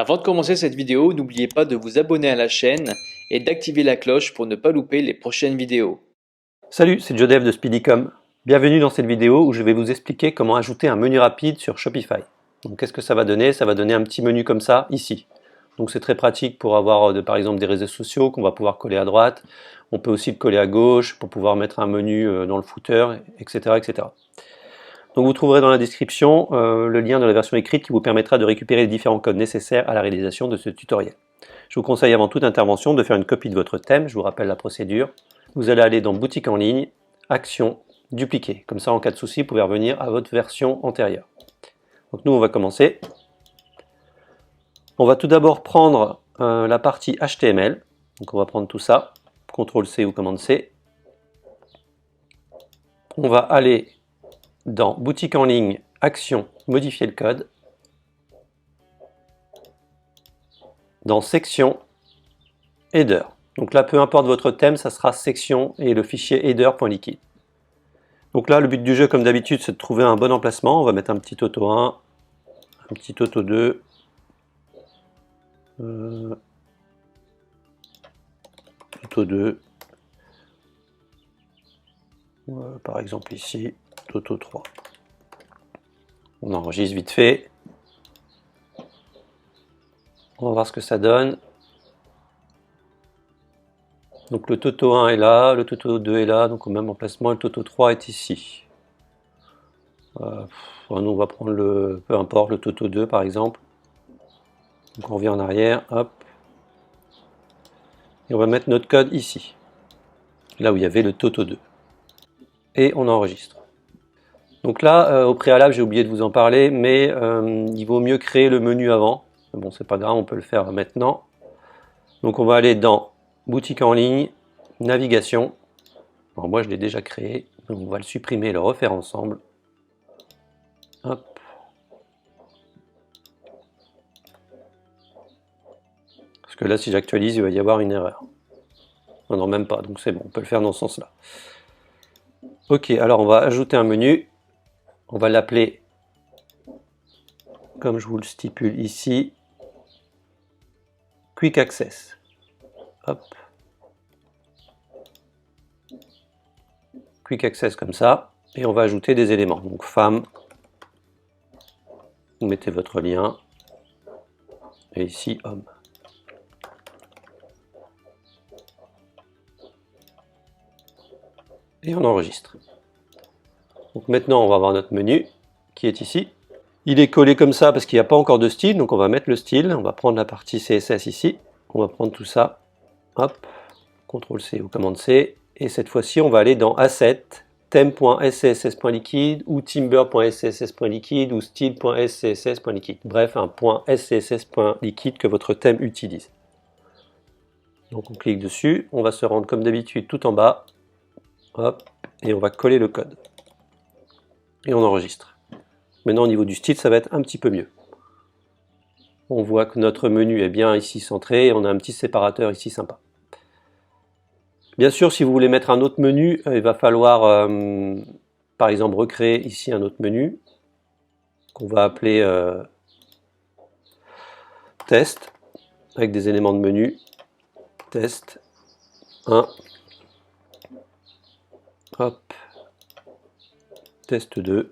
Avant de commencer cette vidéo, n'oubliez pas de vous abonner à la chaîne et d'activer la cloche pour ne pas louper les prochaines vidéos. Salut, c'est Jodev de Speedycom. Bienvenue dans cette vidéo où je vais vous expliquer comment ajouter un menu rapide sur Shopify. Donc qu'est-ce que ça va donner? Ça va donner un petit menu comme ça, ici. Donc c'est très pratique pour avoir par exemple des réseaux sociaux qu'on va pouvoir coller à droite. On peut aussi le coller à gauche pour pouvoir mettre un menu dans le footer, etc. etc. Donc vous trouverez dans la description le lien de la version écrite qui vous permettra de récupérer les différents codes nécessaires à la réalisation de ce tutoriel. Je vous conseille avant toute intervention de faire une copie de votre thème, je vous rappelle la procédure. Vous allez aller dans boutique en ligne, action, dupliquer. Comme ça, en cas de souci, vous pouvez revenir à votre version antérieure. Donc nous, on va commencer. On va tout d'abord prendre la partie HTML. Donc on va prendre tout ça, CTRL-C ou commande-C. On va aller dans boutique en ligne, action, modifier le code. Dans section, header. Donc là, peu importe votre thème, ça sera section et le fichier header.liquide. Donc là, le but du jeu, comme d'habitude, c'est de trouver un bon emplacement. On va mettre un petit auto 1, un petit auto 2, auto 2, par exemple ici, auto 3. On enregistre vite fait. On va voir ce que ça donne. Donc le Toto 1 est là, le Toto 2 est là, donc au même emplacement, le Toto 3 est ici. Nous on va prendre peu importe, le Toto 2 par exemple. Donc on revient en arrière, hop. Et on va mettre notre code ici, là où il y avait le Toto 2. Et on enregistre. Donc là, au préalable, j'ai oublié de vous en parler, mais il vaut mieux créer le menu avant. Bon, c'est pas grave, on peut le faire maintenant. Donc on va aller dans boutique en ligne, navigation. Alors moi je l'ai déjà créé, donc on va le supprimer et le refaire ensemble. Hop. Parce que là si j'actualise il va y avoir une erreur. Non, non même pas, donc c'est bon, on peut le faire dans ce sens là. Ok, alors on va ajouter un menu. On va l'appeler, comme je vous le stipule ici, Quick Access. Hop. Quick Access comme ça, et on va ajouter des éléments. Donc femme, vous mettez votre lien, et ici homme. Et on enregistre. Donc maintenant on va avoir notre menu qui est ici. Il est collé comme ça parce qu'il n'y a pas encore de style, donc on va mettre le style, on va prendre la partie CSS ici, on va prendre tout ça, hop, CTRL-C ou commande-C, et cette fois-ci on va aller dans Asset, theme.scss.liquide ou timber.scss.liquide ou style.scss.liquide, bref un .scss.liquide que votre thème utilise. Donc on clique dessus, on va se rendre comme d'habitude tout en bas, hop, et on va coller le code. Et on enregistre. Maintenant au niveau du style ça va être un petit peu mieux. On voit que notre menu est bien ici centré et on a un petit séparateur ici sympa. Bien sûr si vous voulez mettre un autre menu, il va falloir par exemple recréer ici un autre menu qu'on va appeler test avec des éléments de menu test 1, hop, test 2.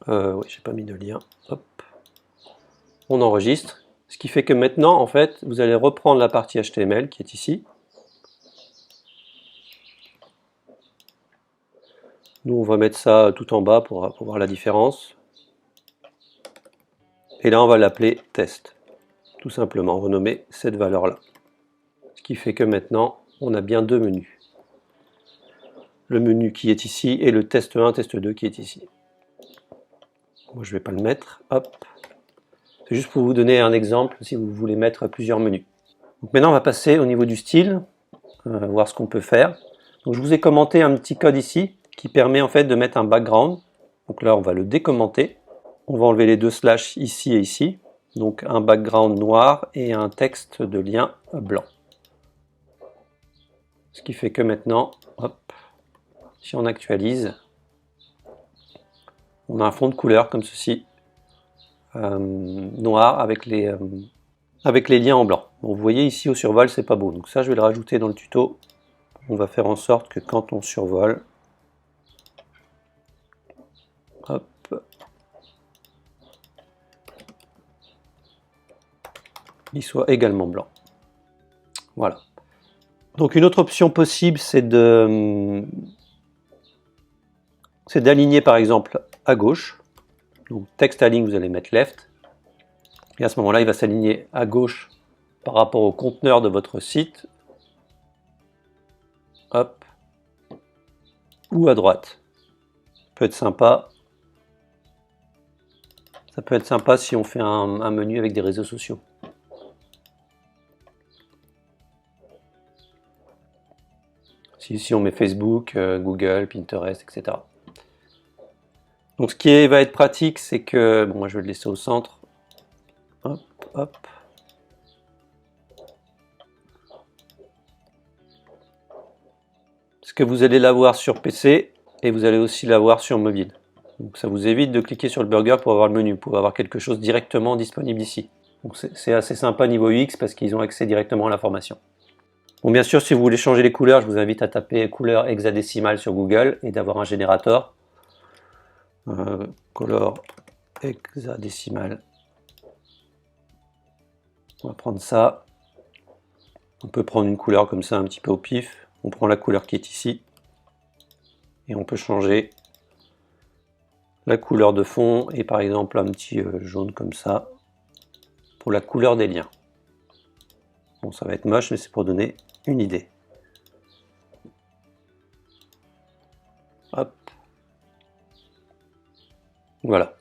Oui, j'ai pas mis de lien. Hop. On enregistre. Ce qui fait que maintenant, en fait, vous allez reprendre la partie HTML qui est ici. Nous, on va mettre ça tout en bas pour voir la différence. Et là, on va l'appeler test. Tout simplement, renommer cette valeur-là. Ce qui fait que maintenant, on a bien deux menus. Le menu qui est ici et le test 1, test 2 qui est ici. Moi, je ne vais pas le mettre. Hop. C'est juste pour vous donner un exemple si vous voulez mettre plusieurs menus. Donc maintenant, on va passer au niveau du style, voir ce qu'on peut faire. Donc, je vous ai commenté un petit code ici qui permet en fait de mettre un background. Donc là, on va le décommenter. On va enlever les deux slash ici et ici. Donc un background noir et un texte de lien blanc. Ce qui fait que maintenant, hop, si on actualise, on a un fond de couleur comme ceci. noir avec les liens en blanc. Bon, vous voyez ici au survol, c'est pas beau. Donc ça, je vais le rajouter dans le tuto. On va faire en sorte que quand on survole, hop, il soit également blanc. Voilà. Donc une autre option possible, c'est d'aligner par exemple à gauche. Donc texte align, vous allez mettre left. Et à ce moment-là, il va s'aligner à gauche par rapport au conteneur de votre site. Hop. Ou à droite. Ça peut être sympa. Ça peut être sympa si on fait un menu avec des réseaux sociaux. Si on met Facebook, Google, Pinterest, etc. Donc ce qui va être pratique, c'est que, bon, moi je vais le laisser au centre. Hop, hop. Parce que vous allez l'avoir sur PC et vous allez aussi l'avoir sur mobile. Donc ça vous évite de cliquer sur le burger pour avoir le menu, pour avoir quelque chose directement disponible ici. Donc c'est assez sympa niveau UX parce qu'ils ont accès directement à l'information. Bon, bien sûr, si vous voulez changer les couleurs, je vous invite à taper couleur hexadécimale sur Google et d'avoir un générateur. Color hexadécimal. On va prendre ça. On peut prendre une couleur comme ça un petit peu au pif. On prend la couleur qui est ici. Et on peut changer la couleur de fond et par exemple un petit jaune comme ça pour la couleur des liens. Bon, ça va être moche, mais c'est pour donner une idée. Hop. Voilà.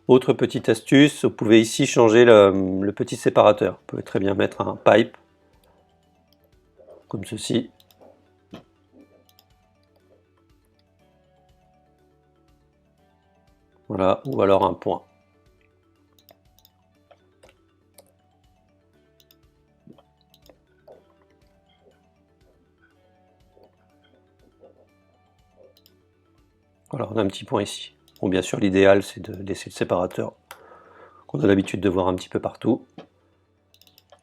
Autre petite astuce, vous pouvez ici changer le petit séparateur. Vous pouvez très bien mettre un pipe, comme ceci. Voilà, ou alors un point. Voilà, on a un petit point ici. Bon, bien sûr, l'idéal, c'est de laisser le séparateur qu'on a l'habitude de voir un petit peu partout.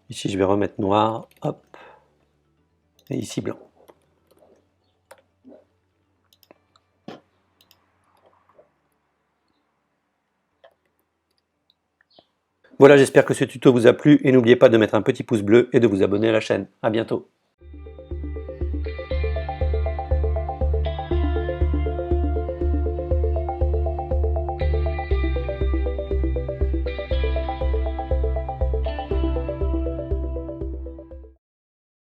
Ici, je vais remettre noir, hop, et ici blanc. Voilà, j'espère que ce tuto vous a plu et n'oubliez pas de mettre un petit pouce bleu et de vous abonner à la chaîne. À bientôt.